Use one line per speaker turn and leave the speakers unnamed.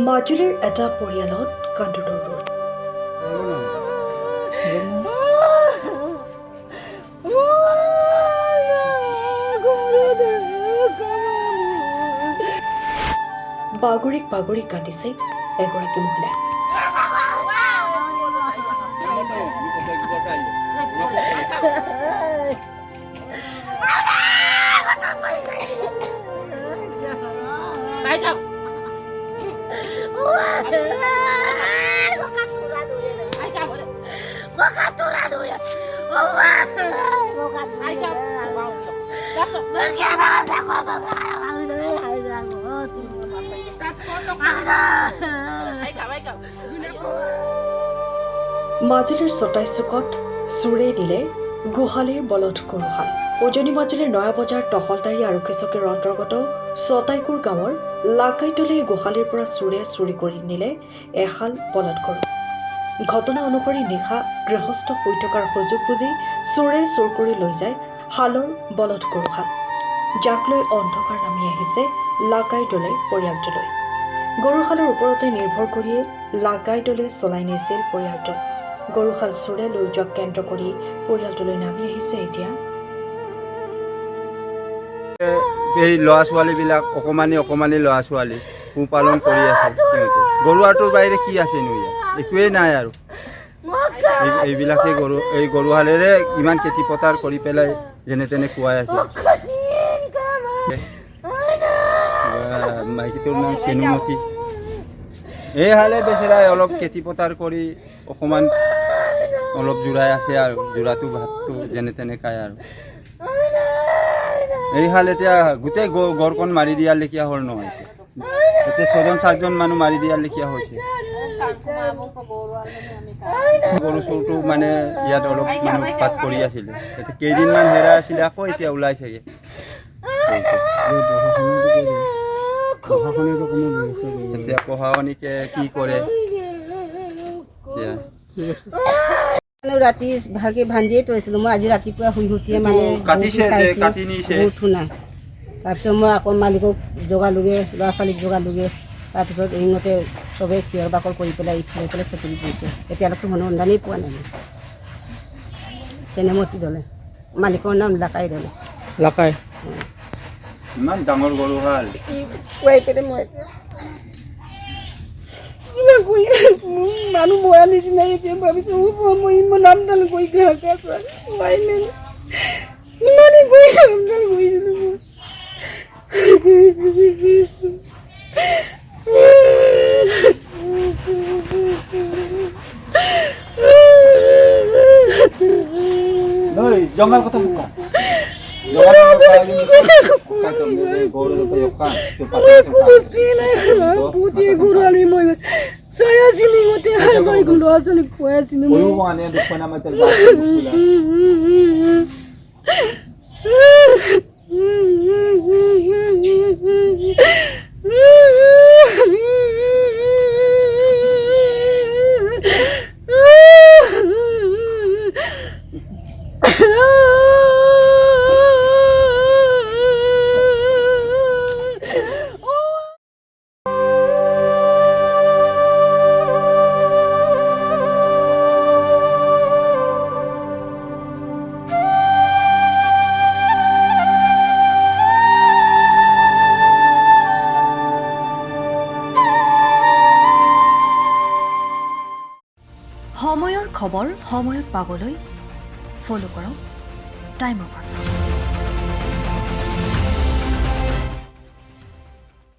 মাজুলীৰ এটা পৰিয়ালত কান্দোনৰ ৰোল। বাগৰিক বাগৰিক কান্দিছে এগৰাকী মহিলাই। মাজুলীৰ ২৭ চুকত চোৰে নিলে গোহালিৰ বলধ গৰুহাল। উজনি মাজুলীৰ নয়াবজাৰ তহলদাৰী আৰক্ষী চকীৰ অন্তৰ্গত ছটাইকুৰ গাঁৱৰ লাকাইতলীৰ গোহালিৰ পৰা চোৰে চুৰি কৰি নিলে এহাল বলধ গৰু। ঘটনা অনুসৰি নিশা গৃহস্থ শুই থকাৰ সুযোগ বুজি চোৰে চুৰ কৰি লৈ যায় হালৰ বলধ গৰুহাল, যাক লৈ অন্ধকাৰ নামি আহিছে লাকাইতলী পৰিয়ালটোলৈ। গৰুহালৰ ওপৰতে নিৰ্ভৰ কৰিয়ে লাকাইতলী চলাই নিছিল পৰিয়ালটো। গৰুহাল চোৰে লৈ যোৱা কেন্দ্ৰ কৰি পৰিয়ালটোলৈ নামি আহিছে এতিয়া
এই ল'ৰা ছোৱালীবিলাক অকমানি ল'ৰা ছোৱালী পোহপালন কৰি আছে। সিহঁতে গৰুহাটোৰ বাহিৰে কি আছেনো ইয়াত? একোৱেই নাই আৰু। এইবিলাকে এই গৰুহালেৰে ইমান খেতি পথাৰ কৰি পেলাই যেনে তেনে খুৱাই আছে। মাইকীটোৰ নাম চেনুমতি। এই হালে বেচেৰাই অলপ খেতি পথাৰ কৰি অকমান অলপ জোৰাই আছে আৰু জোৰাটো ভাতটো যেনে তেনে খায় আৰু। এই হাল এতিয়া গোটেই গড়কণ মাৰি দিয়াৰ লেখীয়া হ'ল নহয়। এতিয়া ৬জন ৭জন মানুহ মাৰি দিয়াৰ লেখীয়া হৈছে। গৰু চোৰটো মানে ইয়াত অলপ মানুহ উৎপাত কৰি আছিলে। এতিয়া কেইদিনমান হেৰাই আছিলে, আকৌ এতিয়া ওলাইছেগে। এতিয়া প্ৰশাসনিকে কি কৰে
ৰাতি ভালকে ভাঞ্জিয়ে থৈছিলো। মই আজি ৰাতিপুৱা শুই উঠিয়ে মানে উঠো নাই। তাৰপিছত মই আকৌ মালিকক জগালোগে, ল'ৰা ছোৱালীক জগালোগে। তাৰপিছত এইমতে চবেই চিঞৰ বাকৰ কৰি পেলাই ইফালে পেলাই চকৰি কৰিছে। এতিয়ালৈকে মানুহ সন্ধানেই পোৱা নাই। চেনেমতি দলে, মালিকৰ নাম লাকাই দলে।
লাকাই ইমান ডাঙৰ গৰুহাল
খুৱাই পেলাই মই মানুহ মৰা নিচিনা এতিয়া ভাবিছো। মই ইমান আমদাল কৰি ইমানেই গৈ আমদাল কৰিছিলো মই।
জমাৰ কথা মোক
সময়ৰ খবৰ সময়ত পাবলৈ ফ'ল' কৰক টাইম অফ আছাম।